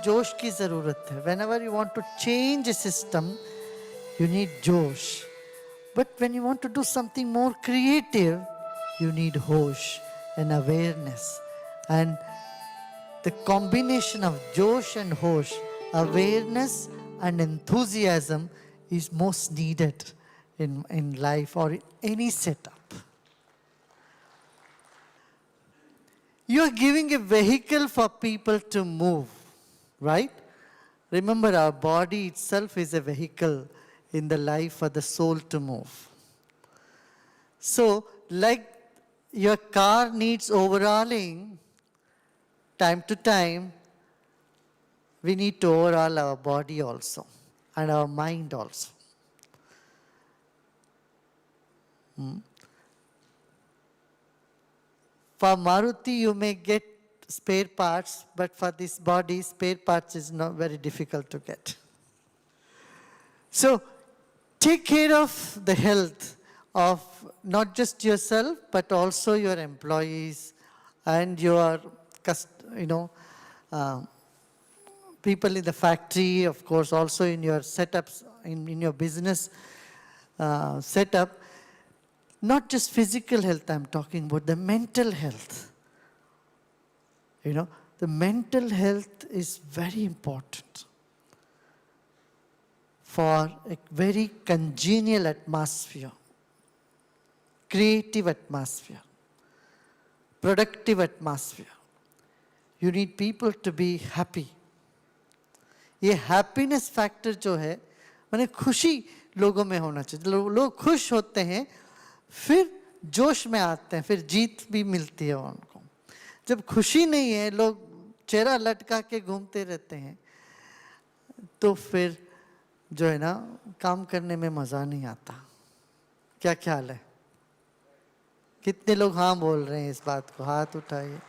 जोश की ज़रूरत है. Whenever you want to change a system, you need josh. But when you want to do something more creative, you need hosh and awareness. And the combination of josh and hosh, awareness and enthusiasm, is most needed in life or in any setup. You are giving a vehicle for people to move, right? Remember, our body itself is a vehicle in the life for the soul to move. So, like your car needs overhauling time to time, we need to overhaul our body also and our mind also. For Maruti, you may get spare parts, but for this body, spare parts is not very difficult to get. So, take care of the health of not just yourself, but also your employees and your, people in the factory, of course, also in your setups, in your business setup. Not just physical health, I'm talking about the mental health. The mental health is very important for a very congenial atmosphere, creative atmosphere, productive atmosphere. You need people to be happy. ये happiness factor जो है, माने खुशी लोगों में होना चाहिए. लोग खुश होते हैं, फिर जोश में आते हैं, फिर जीत भी मिलती है उनको. जब खुशी नहीं है, लोग चेहरा लटका के घूमते रहते हैं, तो फिर जो है ना, काम करने में मज़ा नहीं आता. क्या ख्याल है? कितने लोग हाँ बोल रहे हैं इस बात को? हाथ उठाइए,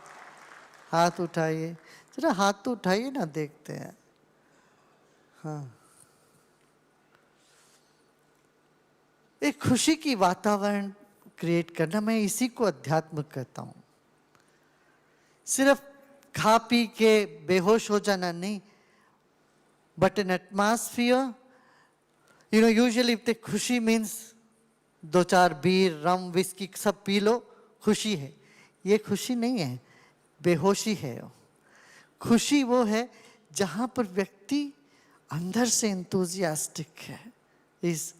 हाथ उठाइए. जरा हाथ तो उठाइए ना, देखते हैं. हाँ, एक खुशी की वातावरण क्रिएट करना, मैं इसी को अध्यात्म कहता हूँ. सिर्फ खा पी के बेहोश हो जाना नहीं, बट एन एटमॉस्फियर. यूजुअली खुशी मीन्स 2-4 बीर, रम, विस्की सब पी लो, खुशी है. ये खुशी नहीं है, बेहोशी है. खुशी वो है जहाँ पर व्यक्ति अंदर से enthusiastic है.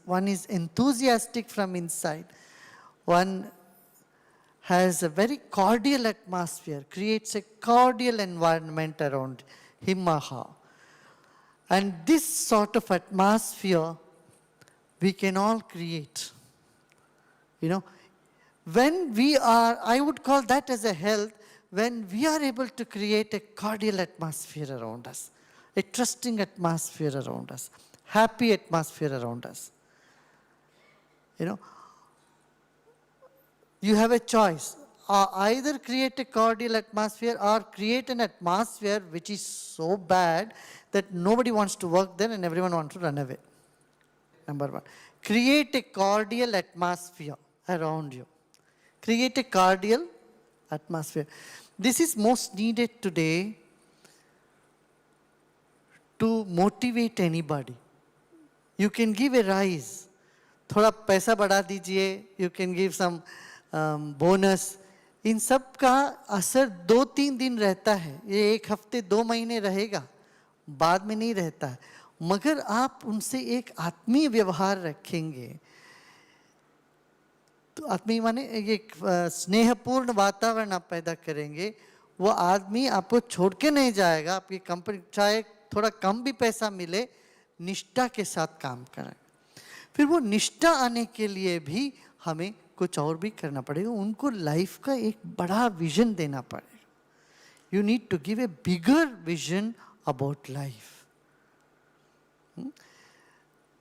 One is enthusiastic from inside. One has a very cordial atmosphere, creates a cordial environment around him or her. And this sort of atmosphere we can all create. When we are, I would call that as a health, when we are able to create a cordial atmosphere around us, a trusting atmosphere around us, happy atmosphere around us. You have a choice. Either create a cordial atmosphere or create an atmosphere which is so bad that nobody wants to work there and everyone wants to run away. Number one, create a cordial atmosphere around you. Create a cordial atmosphere. This is most needed today to motivate anybody. You can give a rise. थोड़ा पैसा बढ़ा दीजिए. You can give some bonus. इन सब का असर 2-3 दिन रहता है. ये 1 हफ्ते 2 महीने रहेगा, बाद में नहीं रहता है. मगर आप उनसे एक आत्मीय व्यवहार रखेंगे, तो आत्मीय माने एक स्नेहपूर्ण वातावरण आप पैदा करेंगे. वो आदमी आपको छोड़ के नहीं जाएगा. आपकी कंपनी चाहे थोड़ा कम भी पैसा मिले, निष्ठा के साथ काम करें. फिर वो निष्ठा आने के लिए भी हमें कुछ और भी करना पड़ेगा. उनको लाइफ का एक बड़ा विजन देना पड़ेगा. You need to give a bigger vision about life.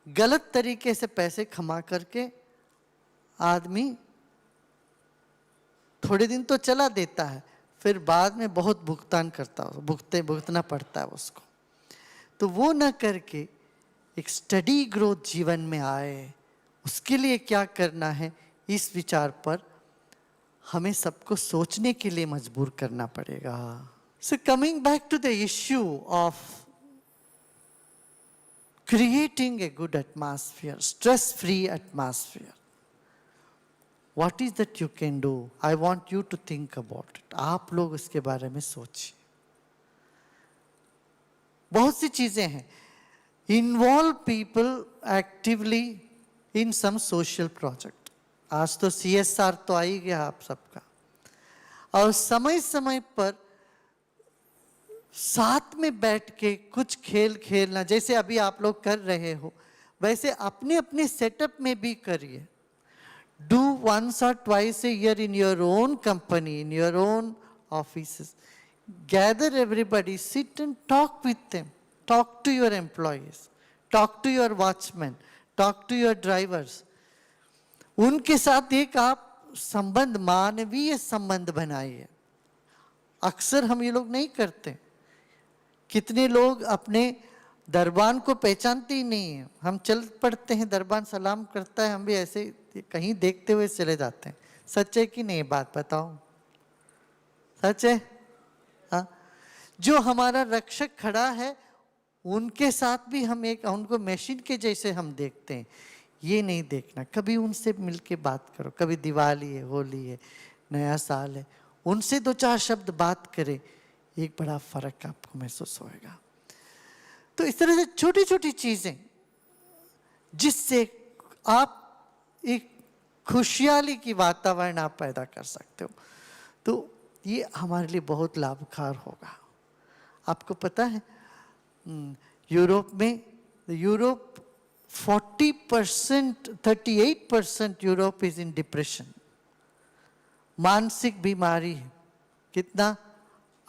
गलत तरीके से पैसे कमा करके आदमी थोड़े दिन तो चला देता है, फिर बाद में बहुत भुगतान करता है, भुगतना पड़ता है उसको. तो वो ना करके एक स्टडी ग्रोथ जीवन में आए, उसके लिए क्या करना है, इस विचार पर हमें सबको सोचने के लिए मजबूर करना पड़ेगा. So coming back to the issue of creating a good atmosphere, stress-free atmosphere. What is that you can do? I want you to think about it. आप लोग इसके बारे में सोचिए. बहुत सी चीजें हैं. Involve people actively in some social project. आज तो CSR तो आ ही गया आप सबका. और समय समय पर साथ में बैठ के कुछ खेल खेलना, जैसे अभी आप लोग कर रहे हो, वैसे अपने अपने सेटअप में भी करिए. Do once or twice a year in your own company, in your own offices. Gather everybody, sit and talk with them. Talk to your employees. Talk to your watchmen. Talk to your drivers. उनके साथ एक आप संबंध, मानवीय संबंध बनाइए. अक्सर हम ये लोग नहीं करते. कितने लोग अपने दरबान को पहचानते ही नहीं है. हम चल पड़ते हैं, दरबान सलाम करता है, हम भी ऐसे कहीं देखते हुए चले जाते हैं. सच है कि नहीं? बात बताओ, सच है? हाँ. जो हमारा रक्षक खड़ा है उनके साथ भी हम एक, उनको मशीन के जैसे हम देखते हैं. ये नहीं देखना. कभी उनसे मिलके बात करो. कभी दिवाली है, होली है, नया साल है, उनसे दो चार शब्द बात करें. एक बड़ा फर्क आपको महसूस होएगा. तो इस तरह से छोटी छोटी चीजें जिससे आप एक खुशहाली की वातावरण आप पैदा कर सकते हो, तो ये हमारे लिए बहुत लाभकारी होगा. आपको पता है यूरोप में, Europe 40%, 38% Europe is in depression. मानसिक बीमारी है. कितना?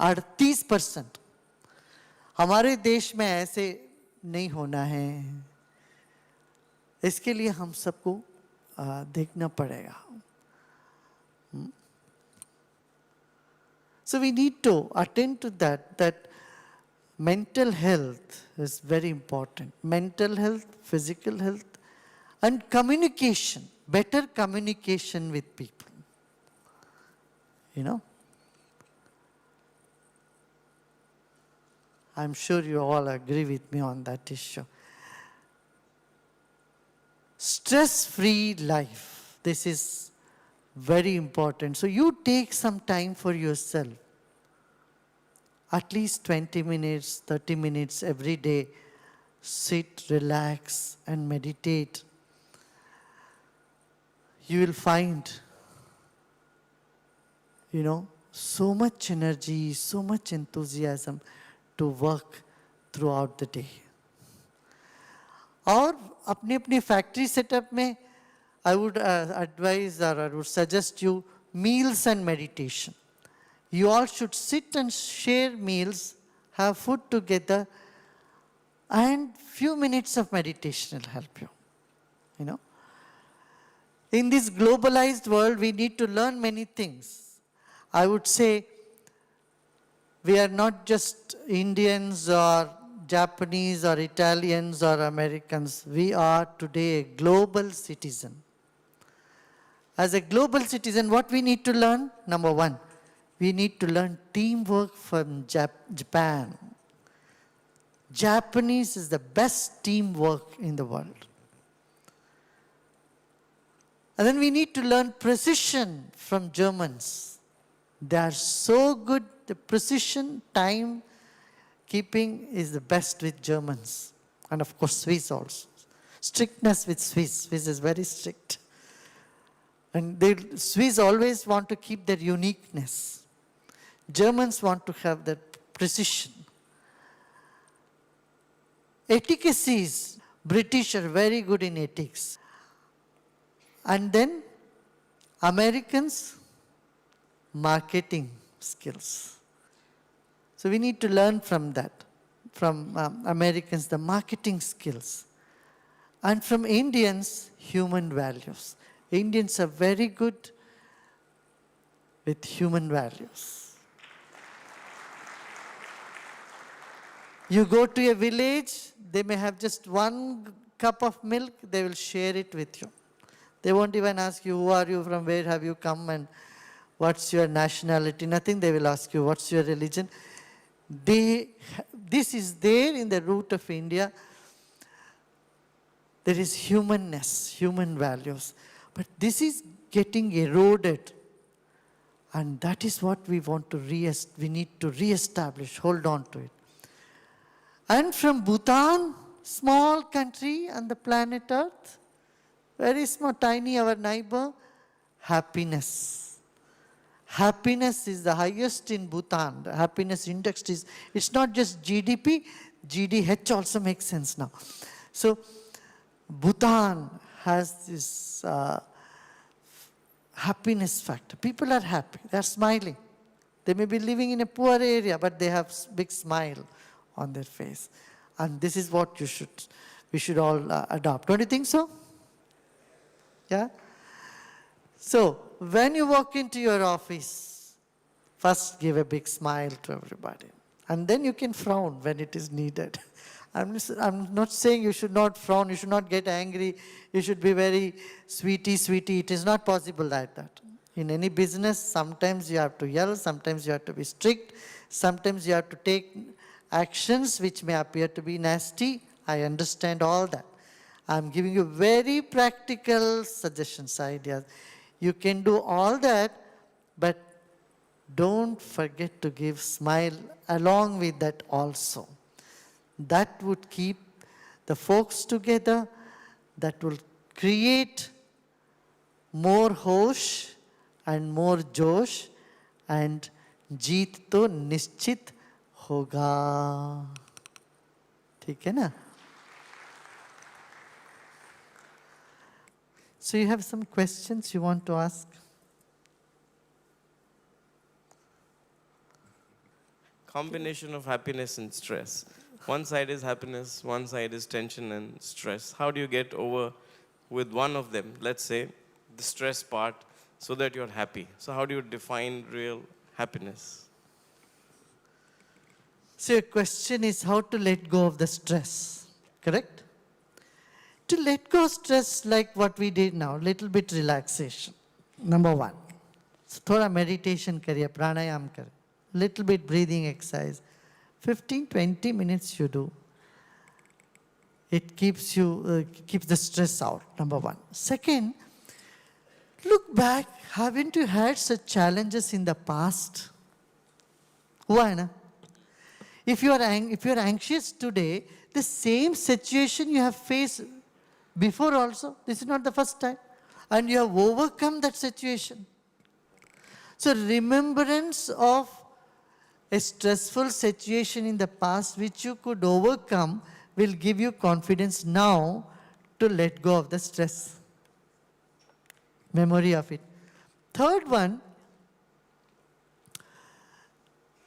38%. हमारे देश में ऐसे नहीं होना है. इसके लिए हम सबको देखना पड़ेगा. So we need to attend to that mental health is very important. Mental health, physical health, and communication, better communication with people. You know, I'm sure you all agree with me on that issue. Stress-free life, this is very important. So you take some time for yourself. At least 20 minutes, 30 minutes every day. Sit, relax, and meditate. You will find, so much energy, so much enthusiasm to work throughout the day. और अपने अपने factory setup में I would advise or I would suggest you meals and meditation. You all should sit and share meals, have food together, and few minutes of meditation will help you. In this globalized world, we need to learn many things. I would say we are not just Indians or Japanese or Italians or Americans. We are today a global citizen. As a global citizen, what we need to learn? Number one, we need to learn teamwork from Japan. Japanese is the best teamwork in the world. And then we need to learn precision from Germans. They are so good. The precision, time keeping is the best with Germans. And of course, Swiss also. Strictness with Swiss. Swiss is very strict. And the Swiss always want to keep their uniqueness. Germans want to have that precision. Etiquettes, British are very good in ethics. And then Americans, marketing skills. So we need to learn from that, from Americans, the marketing skills. And from Indians, human values. Indians are very good with human values. You go to a village, they may have just one cup of milk, they will share it with you. They won't even ask you, who are you, from where have you come, and what's your nationality, nothing. They will ask you, what's your religion. This is there in the root of India. there is humanness, human values. But this is getting eroded. And that is what we want to we need to re-establish, hold on to it. And from Bhutan, small country on the planet Earth, very small, tiny, our neighbor, happiness. Happiness is the highest in Bhutan. The happiness index is, it's not just GDP, GDH also makes sense now. So Bhutan has this happiness factor. People are happy, they are smiling. They may be living in a poor area, but they have big smile on their face. And this is what we should all adopt. Don't you think so? Yeah? So, when you walk into your office, first give a big smile to everybody. And then you can frown when it is needed. I'm not saying you should not frown, you should not get angry, you should be very sweetie. It is not possible like that. In any business, sometimes you have to yell, sometimes you have to be strict, sometimes you have to take actions which may appear to be nasty. I understand all that. I'm giving you very practical suggestions, ideas. You can do all that, but don't forget to give smile along with that also. That would keep the folks together, that will create more hosh and more josh, and जीत तो निश्चित होगा. ठीक है ना? So you have some questions you want to ask? Combination of happiness and stress. One side is happiness, one side is tension and stress. How do you get over with one of them, let's say, the stress part, so that you're happy? So how do you define real happiness? So your question is how to let go of the stress, correct? To let go of stress like what we did now, little bit relaxation, number one. So thoda meditation kariye, pranayam kariye, little bit breathing exercise. 15-20 minutes you do. It keeps the stress out, number one. Second, look back, haven't you had such challenges in the past? Hua hai na? If you are anxious today, the same situation you have faced before also, this is not the first time, and you have overcome that situation. So remembrance of a stressful situation in the past which you could overcome will give you confidence now to let go of the stress. Memory of it. Third one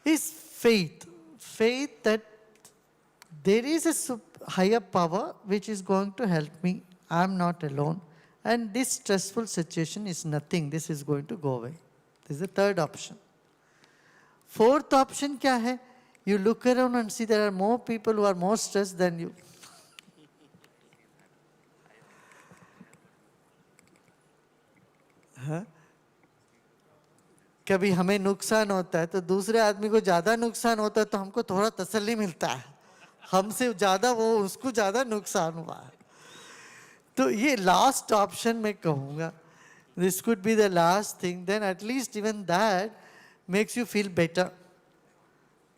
is faith. Faith that there is a higher power which is going to help me. I am not alone. And this stressful situation is nothing. This is going to go away. This is the third option. Fourth option kya hai? You look around and see there are more people who are more stressed than you. हाँ? कभी हमें नुकसान होता है तो दूसरे आदमी को ज़्यादा नुकसान होता है तो हमको थोड़ा तसल्ली मिलता है. हमसे ज़्यादा उसको ज़्यादा नुकसान हुआ है. तो ये लास्ट ऑप्शन मैं कहूँगा. This could be the last thing. Then at least even that makes you feel better.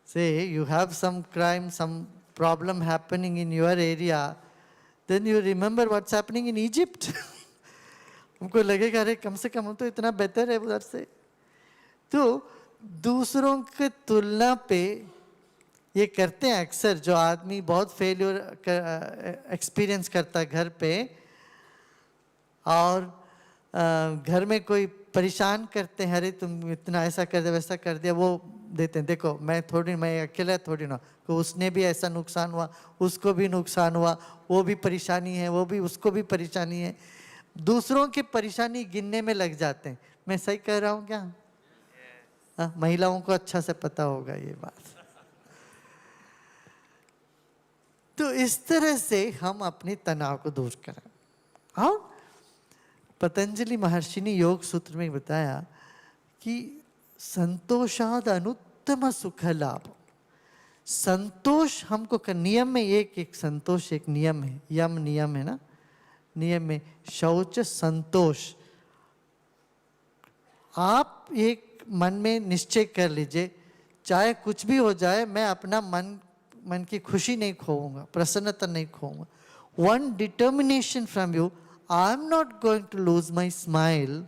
Say you have some crime, some problem happening in your area, then you remember what's happening in Egypt. हमको लगेगा अरे कम से कम तो इतना बेहतर है उधर से. तो दूसरों के तुलना पे ये करते हैं अक्सर जो आदमी बहुत फेलियर एक्सपीरियंस करता है घर पे, और घर में कोई परेशान करते हैं, अरे तुम इतना ऐसा कर दिया वैसा कर दिया, वो देते हैं देखो मैं अकेला थोड़ी ना, तो उसने भी ऐसा नुकसान हुआ, उसको भी नुकसान हुआ, वो भी परेशानी है, वो भी उसको भी परेशानी है. दूसरों की परेशानी गिनने में लग जाते हैं. मैं सही कह रहा हूँ क्या? महिलाओं को अच्छा से पता होगा ये बात. तो इस तरह से हम अपने तनाव को दूर करें. और पतंजलि महर्षि ने योग सूत्र में बताया कि संतोषाद अनुत्तम सुख लाभ. संतोष हमको नियम में एक संतोष एक नियम है, यम नियम है ना. नियम में शौच संतोष। आप एक मन में निश्चय कर लीजिए, चाहे कुछ भी हो जाए मैं अपना मन की खुशी नहीं खोऊंगा, प्रसन्नता नहीं खोऊंगा। One determination from you, I am not going to lose my smile,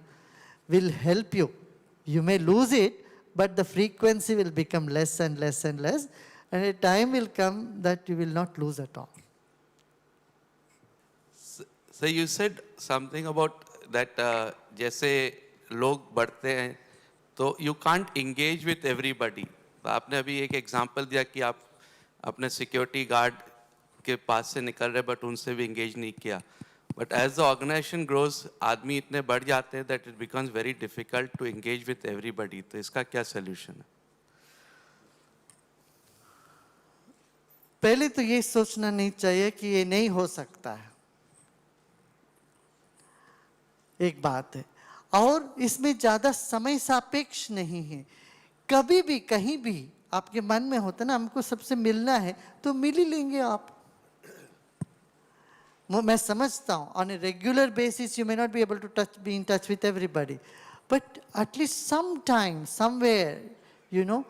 will help you. You may lose it, but the frequency will become less and less and less, and a time will come that you will not lose at all. So you said something about that जैसे लोग बढ़ते हैं तो you can't engage with everybody. तो आपने अभी एक example दिया कि आप अपने सिक्योरिटी गार्ड के पास से निकल रहे बट उनसे भी engage नहीं किया. But as the organization grows, आदमी इतने बढ़ जाते हैं that it becomes very difficult to engage with everybody. तो इसका क्या solution है? पहले तो ये सोचना नहीं चाहिए कि ये नहीं हो सकता है, एक बात है। और इसमें ज्यादा समय सापेक्ष नहीं है। कभी भी कहीं भी आपके मन में होता ना हमको सबसे मिलना है तो मिल ही लेंगे आप। मैं समझता हूँ on a regular basis you may not be able to be in touch with everybody, but at least some time somewhere you know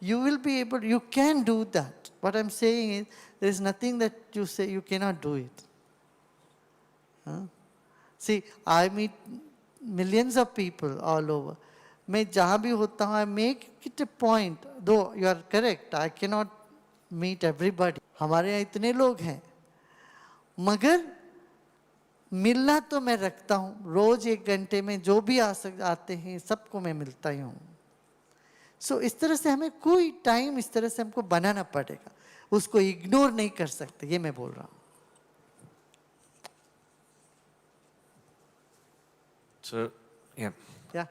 you will be able, you can do that. What I'm saying is, there is nothing that you say you cannot do it. See, I meet millions of people all over. मैं जहाँ भी होता हूँ, I make it a point, though you are correct, I cannot meet everybody. हमारे यहाँ इतने लोग हैं, मगर मिलना तो मैं रखता हूँ। रोज 1 घंटे में जो भी आते हैं सबको मैं मिलता ही हूँ। सो इस तरह से हमें कोई टाइम इस तरह से हमको बनाना पड़ेगा, उसको इग्नोर नहीं कर सकते, ये मैं बोल रहा हूँ। So, yeah, Yeah.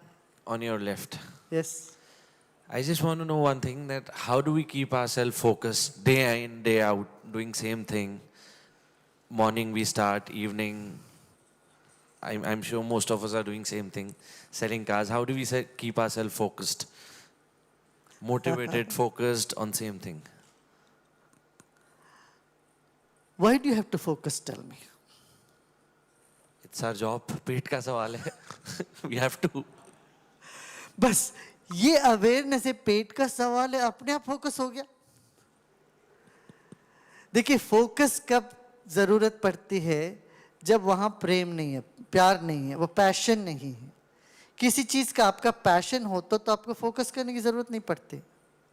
on your left. Yes. I just want to know one thing, that how do we keep ourselves focused day in, day out, doing same thing? Morning we start, evening, I'm sure most of us are doing same thing, selling cars. How do we keep ourselves focused? Motivated, focused on same thing. Why do you have to focus? Tell me. It's our job. पेट का सवाल है. We have to. बस ये awareness है, पेट का सवाल है, अपने आप फोकस हो गया। देखिए फोकस कब जरूरत पड़ती है, जब वहां प्रेम नहीं है, प्यार नहीं है, वो पैशन नहीं है। किसी चीज का आपका पैशन हो तो आपको फोकस करने की जरूरत नहीं पड़ती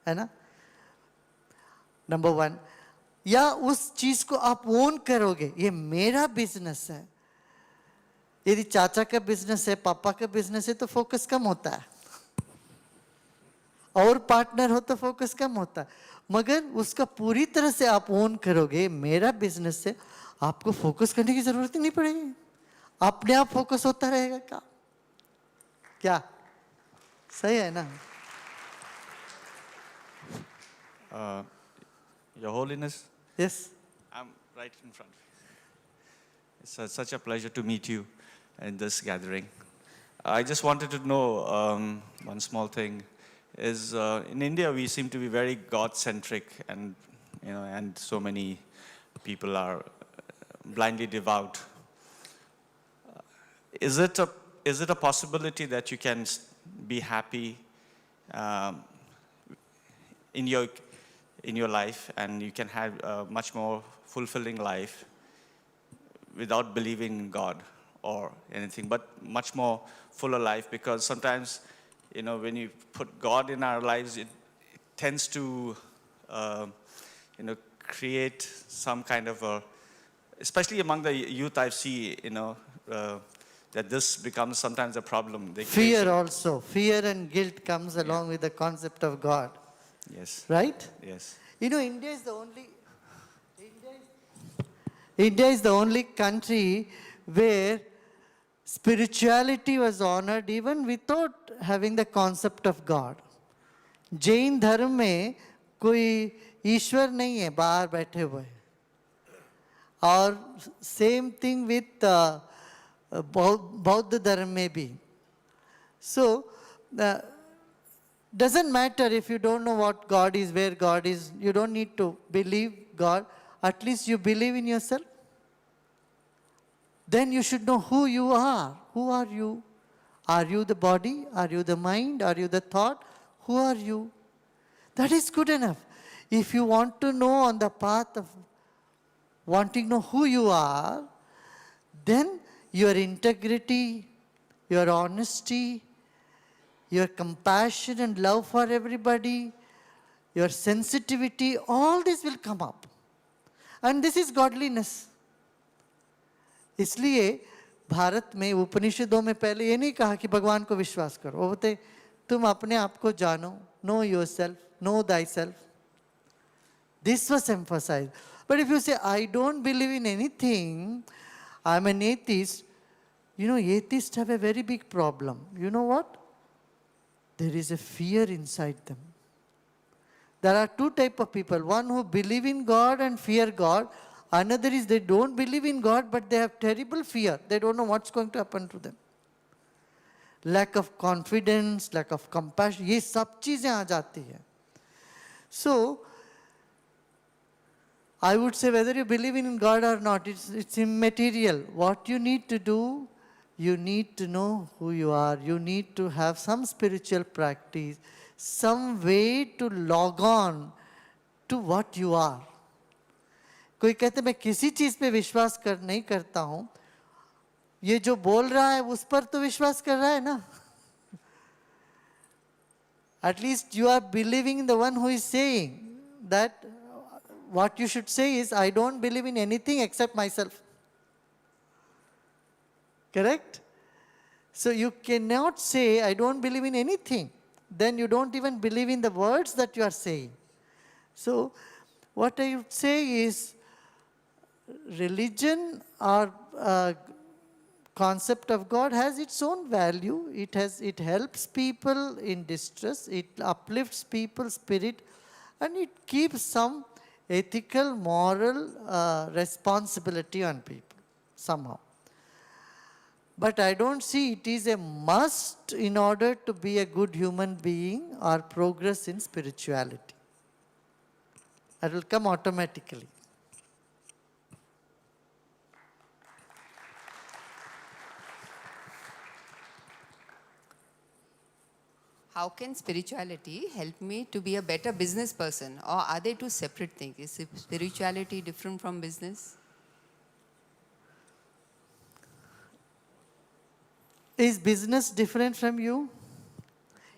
है ना, नंबर 1। या उस चीज को आप ओन करोगे, ये मेरा बिजनेस है। यदि चाचा का बिजनेस है, पापा का बिजनेस है, तो फोकस कम होता है, और पार्टनर हो तो फोकस कम होता है। मगर उसका पूरी तरह से आप ओन करोगे, मेरा बिजनेस है, आपको फोकस करने की जरूरत ही नहीं पड़ेगी, अपने आप फोकस होता रहेगा। क्या सही है ना? Your Holiness, Yes. I'm right in front of you. It's such a pleasure to meet you in this gathering. I just wanted to know one small thing. Is in India we seem to be very God-centric, and and so many people are blindly devout. Is it a possibility that you can be happy in your life, and you can have a much more fulfilling life without believing in God or anything, but much more fuller life? Because sometimes, when you put God in our lives, it tends to, create some kind of a, especially among the youth I see, that this becomes sometimes a problem. Fear also. Fear and guilt comes along with the concept of God. Yes. Right? Yes. India is the only country where spirituality was honored even without having the concept of God. Jain धर्म में कोई ईश्वर नहीं है, बाहर बैठे हुए। और same thing with बौद्ध धर्म में भी। So doesn't matter if you don't know what God is, where God is, you don't need to believe God, at least you believe in yourself. then you should know who you are. Who are you? Are you the body? Are you the mind? Are you the thought? Who are you? That is good enough. If you want to know on the path of wanting to know who you are, then your integrity, your honesty, your compassion and love for everybody, your sensitivity, all this will come up. And this is godliness. इसलिए भारत में उपनिषदों में पहले ये नहीं कहा कि भगवान को विश्वास करो, वो बोलते तुम अपने आप को जानो, know yourself, know thyself. This was emphasized. But if you say, I don't believe in anything, I'm an atheist, atheists have a very big problem. You know what? There is a fear inside them. There are two types of people. One who believe in God and fear God. Another is they don't believe in God, but they have terrible fear. They don't know what's going to happen to them. Lack of confidence, lack of compassion, ये सब चीजें आ जाती है. So, I would say whether you believe in God or not, it's immaterial. What you need to do, you need to know who you are. You need to have some spiritual practice, some way to log on to what you are. कोई कहते मैं किसी चीज पे विश्वास नहीं करता हूं, ये जो बोल रहा है उस पर तो विश्वास कर रहा है ना. At least you are believing in the one who is saying that. What you should say is, I don't believe in anything except myself. Correct? So you cannot say, I don't believe in anything. Then you don't even believe in the words that you are saying. So what I would say is, religion or concept of God has its own value. It helps people in distress. It uplifts people's spirit. And it keeps some ethical, moral responsibility on people, somehow. But I don't see it is a must in order to be a good human being or progress in spirituality. That will come automatically. How can spirituality help me to be a better business person? Or are they two separate things? Is spirituality different from business? Is business different from you?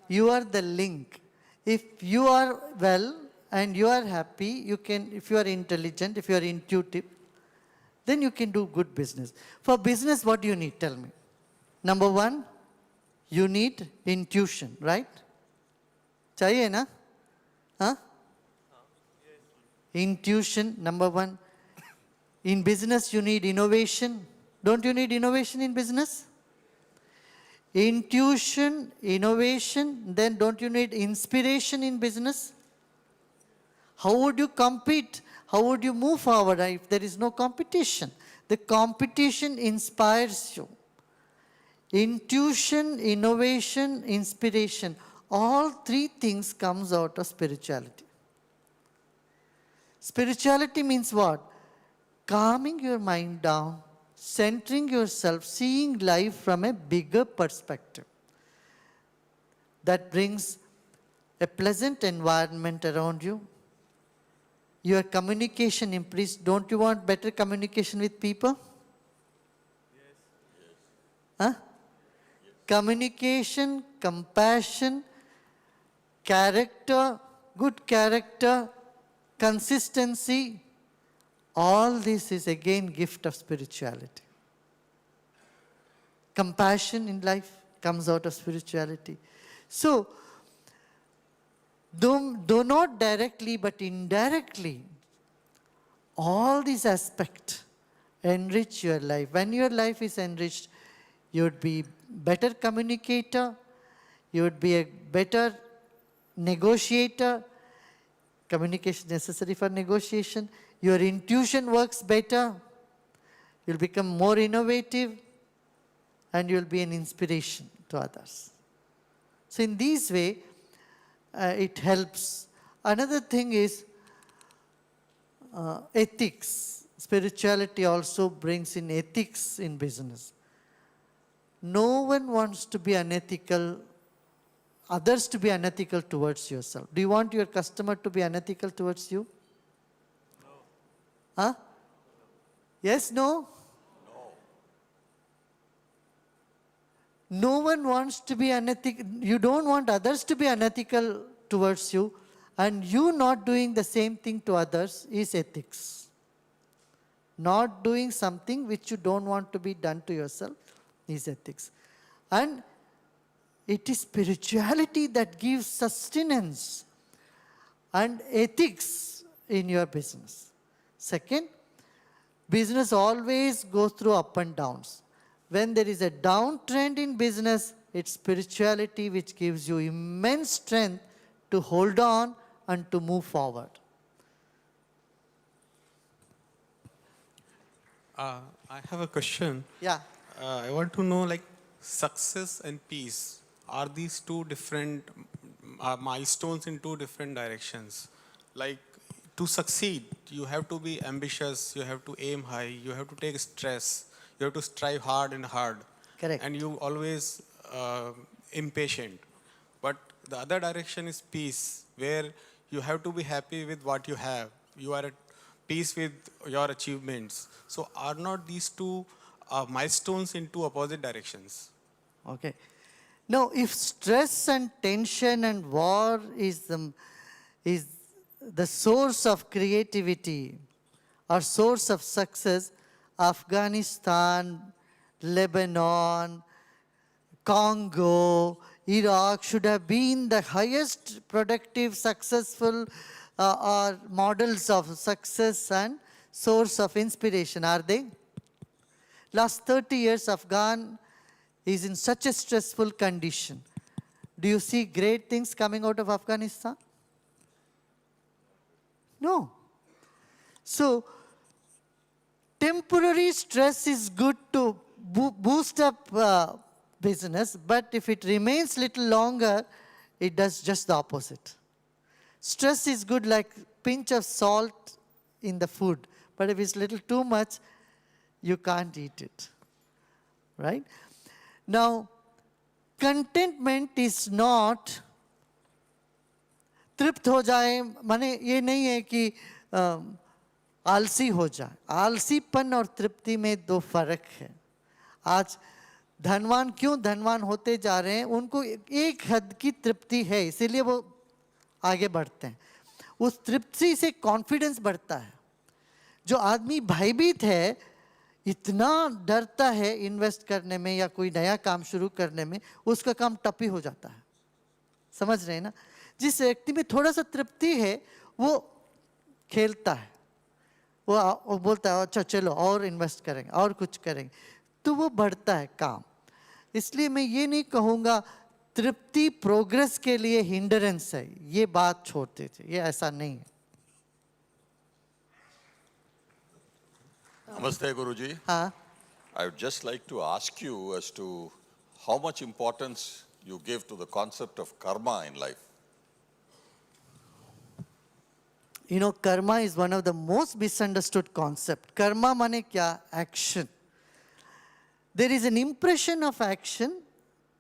You are the link. If you are well and you are happy, you can, if you are intelligent, if you are intuitive, then you can do good business. For business, what do you need? Tell me. Number one, you need intuition, right? चाहिए ना? Huh? Intuition, number one. In business, you need innovation. Don't you need innovation in business? Intuition, innovation, then don't you need inspiration in business? How would you compete? How would you move forward if there is no competition? The competition inspires you. Intuition, innovation, inspiration, all three things comes out of spirituality. Spirituality means what? Calming your mind down, centering yourself, seeing life from a bigger perspective. That brings a pleasant environment around you. Your communication improves. Don't you want better communication with people? Yes. Huh? Communication, compassion, character, good character, consistency, all this is again gift of spirituality. Compassion in life comes out of spirituality. So, do not directly but indirectly, all these aspects enrich your life. When your life is enriched, you would be better communicator, you would be a better negotiator. Communication necessary for negotiation. Your intuition works better. You'll become more innovative and you'll be an inspiration to others. So in this way, it helps. Another thing is ethics. spirituality also brings in ethics in business. No one wants to be unethical, others to be unethical towards yourself. Do you want your customer to be unethical towards you? No. Huh? Yes, no? No one wants to be unethical. You don't want others to be unethical towards you, and you not doing the same thing to others is ethics. Not doing something which you don't want to be done to yourself is ethics. And it is spirituality that gives sustenance and ethics in your business. Second, business always goes through up and downs. When there is a downtrend in business, it's spirituality which gives you immense strength to hold on and to move forward. I have a question. Yeah. I want to know, like, success and peace, are these two different milestones in two different directions? Like, to succeed, you have to be ambitious, you have to aim high, you have to take stress, you have to strive hard and hard. Correct. And you always impatient. But the other direction is peace, where you have to be happy with what you have. You are at peace with your achievements. So are not these two milestones in two opposite directions? Okay. Now, if stress and tension and war is the source of creativity or source of success, Afghanistan, Lebanon, Congo, Iraq should have been the highest productive, successful or models of success and source of inspiration, are they? Last 30 years, Afghan is in such a stressful condition. Do you see great things coming out of Afghanistan? No. So, temporary stress is good to boost up business, but if it remains little longer, it does just the opposite. Stress is good like pinch of salt in the food, but if it's little too much, you can't eat it, right? Now, contentment is not तृप्त हो जाए, माने ये नहीं है कि आलसी हो जाए. आलसीपन और तृप्ति में दो फर्क है. आज धनवान क्यों धनवान होते जा रहे हैं? उनको एक हद की तृप्ति है, इसीलिए वो आगे बढ़ते हैं. उस तृप्ति से कॉन्फिडेंस बढ़ता है. जो आदमी भयभीत है, इतना डरता है इन्वेस्ट करने में या कोई नया काम शुरू करने में, उसका काम टपी हो जाता है. समझ रहे हैं ना? जिस व्यक्ति में थोड़ा सा तृप्ति है, वो खेलता है, वो बोलता है अच्छा चलो और इन्वेस्ट करेंगे और कुछ करेंगे, तो वो बढ़ता है काम. इसलिए मैं ये नहीं कहूँगा तृप्ति प्रोग्रेस के लिए हिंडरेंस है, ये बात छोड़ दीजिए, ये ऐसा नहीं है. Namaste, Guruji. हाँ. I would just like to ask you as to how much importance you give to the concept of karma in life. You know, karma is one of the most misunderstood concept. Karma माने क्या? Action. There is an impression of action.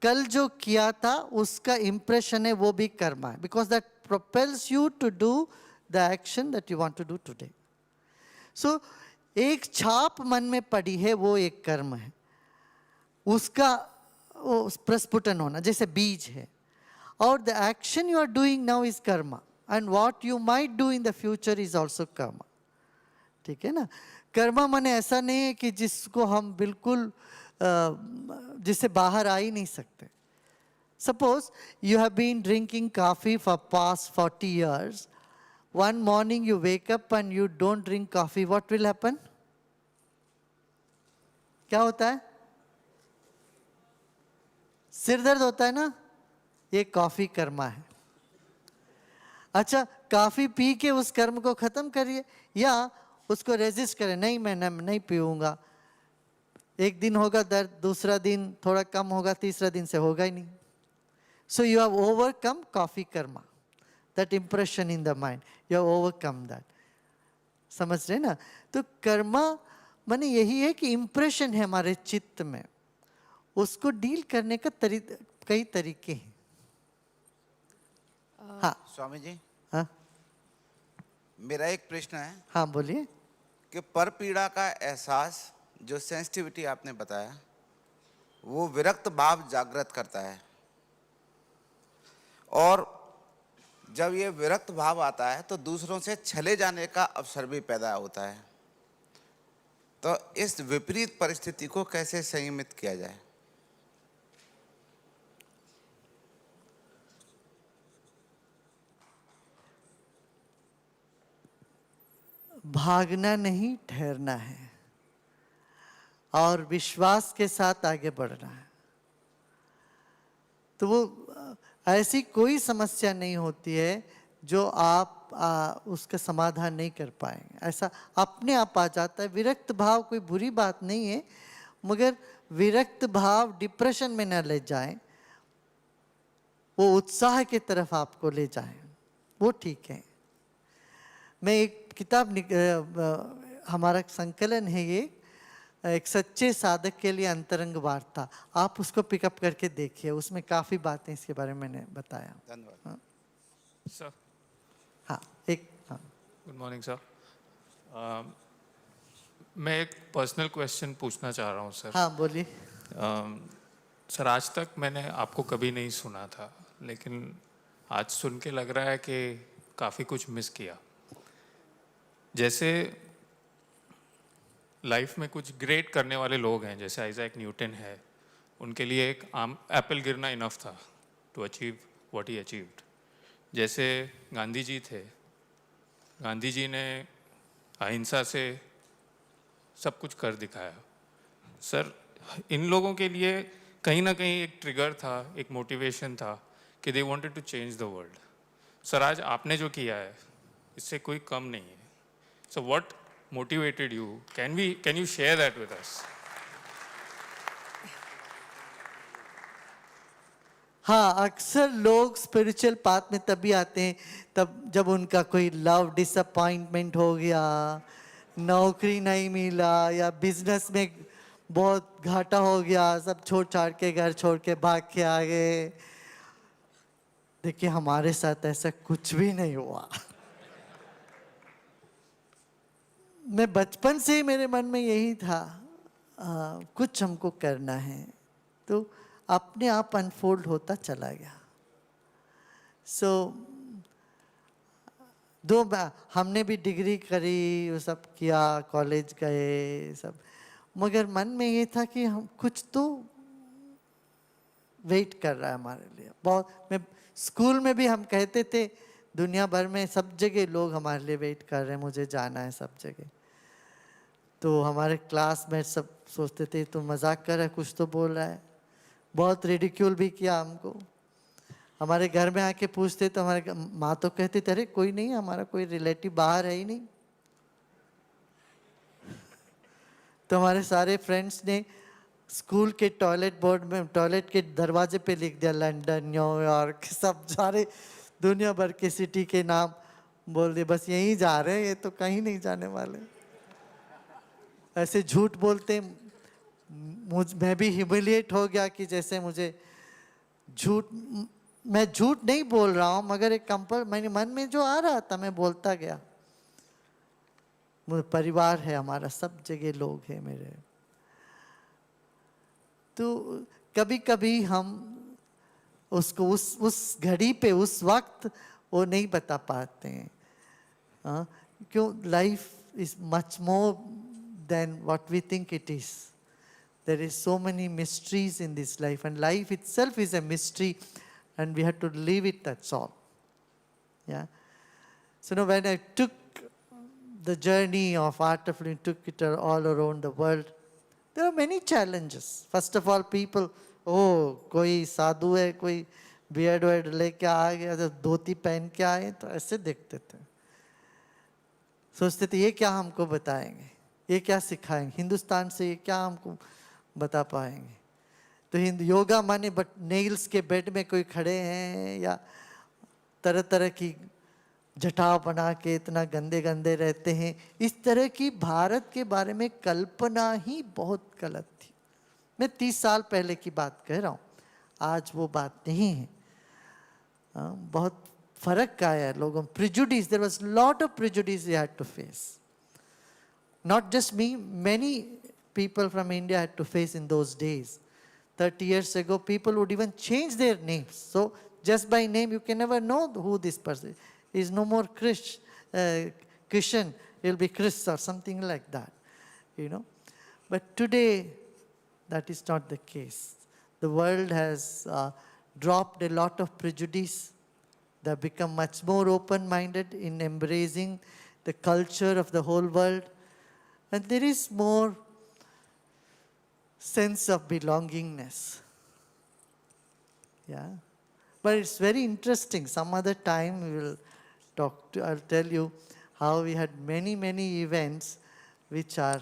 कल जो किया था उसका impression है, वो भी karma है. Because that propels you to do the action that you want to do today. So, एक छाप मन में पड़ी है, वो एक कर्म है. उसका प्रस्फुटन होना, जैसे बीज है. और the action you are doing now is karma. And what you might do in the future is also karma. ठीक है ना? कर्मा माने ऐसा नहीं है कि जिसको हम बिल्कुल जिससे बाहर आ ही नहीं सकते. Suppose you have been drinking coffee for past 40 years. One morning you wake up and you don't drink coffee. What will happen? क्या होता है? सिर दर्द होता है ना? ये कॉफी कर्मा है. अच्छा, कॉफी पी के उस कर्म को खत्म करिए या उसको रेजिस्ट करें, नहीं मैं नहीं पीऊंगा. एक दिन होगा दर्द, दूसरा दिन थोड़ा कम होगा, तीसरा दिन से होगा ही नहीं. So you have overcome coffee karma, that impression in the mind. You have overcome that. समझ रहे ना? तो कर्मा माने यही है कि इम्प्रेशन है हमारे चित्त में, उसको डील करने का कई तरीके हैं। हाँ स्वामी जी, हाँ मेरा एक प्रश्न है हाँ बोलिए। कि पर पीड़ा का एहसास, जो सेंसिटिविटी आपने बताया, वो विरक्त भाव जागृत करता है, और जब ये विरक्त भाव आता है तो दूसरों से छले जाने का अवसर भी पैदा होता है। तो इस विपरीत परिस्थिति को कैसे संयमित किया जाए? भागना नहीं, ठहरना है और विश्वास के साथ आगे बढ़ना है। तो वो ऐसी कोई समस्या नहीं होती है जो आप उसका समाधान नहीं कर पाएंगे, ऐसा अपने आप आ जाता है। विरक्त भाव कोई बुरी बात नहीं है, मगर विरक्त भाव डिप्रेशन में न ले जाए, वो उत्साह की तरफ आपको ले जाए, वो ठीक है। मैं एक किताब हमारा संकलन है ये, एक सच्चे साधक के लिए अंतरंग वार्ता, आप उसको पिकअप करके देखिए, उसमें काफ़ी बातें इसके बारे में मैंने बताया। धन्यवाद। हाँ सर, हाँ एक हाँ गुड मॉर्निंग सर। मैं एक पर्सनल क्वेश्चन पूछना चाह रहा हूँ सर। हाँ बोलिए। सर, आज तक मैंने आपको कभी नहीं सुना था, लेकिन आज सुन के लग रहा है कि काफ़ी कुछ मिस किया। जैसे लाइफ में कुछ ग्रेट करने वाले लोग हैं, जैसे आइजैक न्यूटन है, उनके लिए एक आम एप्पल गिरना इनफ था to achieve what he achieved. जैसे गांधी जी थे, गांधी जी ने अहिंसा से सब कुछ कर दिखाया। सर, इन लोगों के लिए कहीं ना कहीं एक ट्रिगर था, एक मोटिवेशन था कि they wanted to change the world. Sir, आज आपने जो किया है इससे कोई कम नहीं है। So what motivated you? Can you share that with us? हाँ, अक्सर लोग स्पिरिचुअल पाथ में तभी आते हैं तब जब उनका कोई लव डिसअपॉइंटमेंट हो गया, नौकरी नहीं मिला, या बिजनेस में बहुत घाटा हो गया, सब छोड़ छाड़ के घर छोड़ के भाग के आ गए। देखिए, हमारे साथ ऐसा कुछ भी नहीं हुआ। मैं बचपन से ही मेरे मन में यही था, कुछ हमको करना है, तो अपने आप अनफोल्ड होता चला गया। हमने भी डिग्री करी, वो सब किया, कॉलेज गए सब, मगर मन में ये था कि हम कुछ तो वेट कर रहा है हमारे लिए। बहुत मैं स्कूल में भी हम कहते थे, दुनिया भर में सब जगह लोग हमारे लिए वेट कर रहे हैं, मुझे जाना है सब जगह। तो हमारे क्लासमेट सब सोचते थे तो मजाक कर रहा है, कुछ तो बोल रहा है। बहुत रिडिक्यूल भी किया हमको। हमारे घर में आके पूछते तो हमारे माँ तो कहती थे, अरे कोई नहीं, हमारा कोई रिलेटिव बाहर है ही नहीं। तो हमारे सारे फ्रेंड्स ने स्कूल के टॉयलेट बोर्ड में, टॉयलेट के दरवाजे पे लिख दिया लंदन, न्यूयॉर्क, सब सारे दुनिया भर के सिटी के नाम बोल दिए, बस यहीं जा रहे हैं, ये तो कहीं नहीं जाने वाले। ऐसे झूठ बोलते मैं भी ह्यूमिलिएट हो गया कि जैसे मुझे मैं झूठ नहीं बोल रहा हूँ, मगर एक मेरे मन में जो आ रहा था मैं बोलता गया। मुझे परिवार है हमारा, सब जगह लोग हैं मेरे। तो कभी कभी हम उसको उस घड़ी पे, उस वक्त वो नहीं बता पाते हैं। क्यों? Life is much more than what we think it is. There is so many mysteries in this life, and life itself is a mystery, and we have to live it, that's all. Yeah. So now when I took the journey of Art of Living, took it all around the world, there are many challenges. First of all, people, oh, कोई साधु है, कोई beard word लेके आ गया, तो धोती पहन के आए, तो ऐसे देखते थे। सोचते थे ये क्या हमको बताएंगे, ये क्या सिखाएंगे, हिंदुस्तान से ये क्या हमको बता पाएंगे। तो योगा माने बट नेल्स के बेड में कोई खड़े हैं, या तरह तरह की जटा बना के इतना गंदे गंदे रहते हैं, इस तरह की भारत के बारे में कल्पना ही बहुत गलत थी। मैं 30 साल पहले की बात कह रहा हूँ, आज वो बात नहीं है। बहुत फर्क आया है लोगों, prejudice, there was lot of prejudice we had to face. Not just me, many people from India had to face in those days. 30 years ago, people would even change their names. So just by name, you can never know who this person is. He's no more Christian, he'll be Chris or something like that, you know. But today, that is not the case. The world has dropped a lot of prejudice. They have become much more open-minded in embracing the culture of the whole world. And there is more sense of belongingness. Yeah. But it's very interesting. Some other time we will talk to, I'll tell you how we had many, many events which are,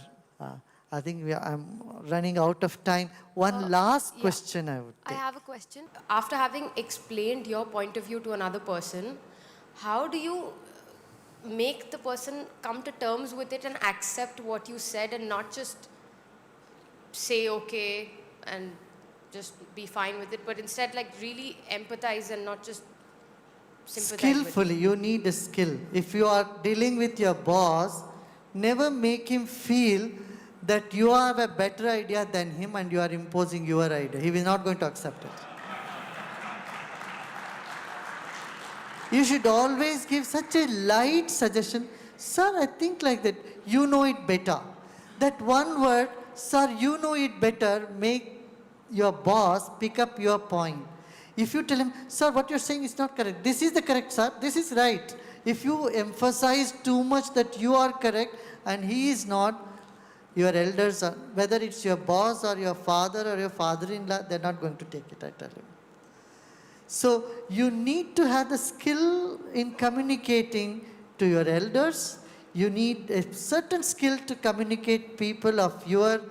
I think I'm running out of time. One last question I would I take. have a question. After having explained your point of view to another person, how do you make the person come to terms with it and accept what you said and not just say okay and just be fine with it, but instead like really empathize and not just sympathize Skillfully, you need a skill. If you are dealing with your boss, never make him feel that you have a better idea than him and you are imposing your idea. He is not going to accept it. You should always give such a light suggestion. Sir, I think like that. You know it better. That one word, sir, you know it better, make your boss pick up your point. If you tell him, sir, what you're saying is not correct. This is the correct, sir. This is right. If you emphasize too much that you are correct and he is not, your elders, are, whether it's your boss or your father or your father-in-law, they're not going to take it, I tell you. So you need to have the skill in communicating to your elders. You need a certain skill to communicate people of your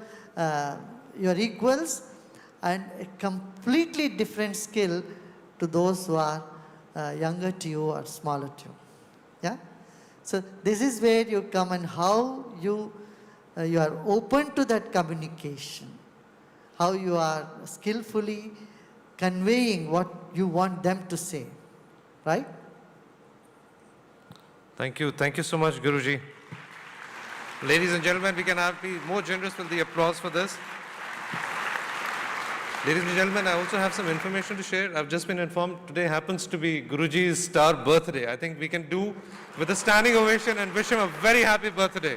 equals, and a completely different skill to those who are younger to you or smaller to you. Yeah? So this is where you come and how you are open to that communication, how you are skillfully conveying what you want them to say, right? Thank you. Thank you so much, Guruji. Ladies and gentlemen, we can be more generous with the applause for this. Ladies and gentlemen, I also have some information to share. I've just been informed today happens to be Guruji's star birthday. I think we can do with a standing ovation and wish him a very happy birthday.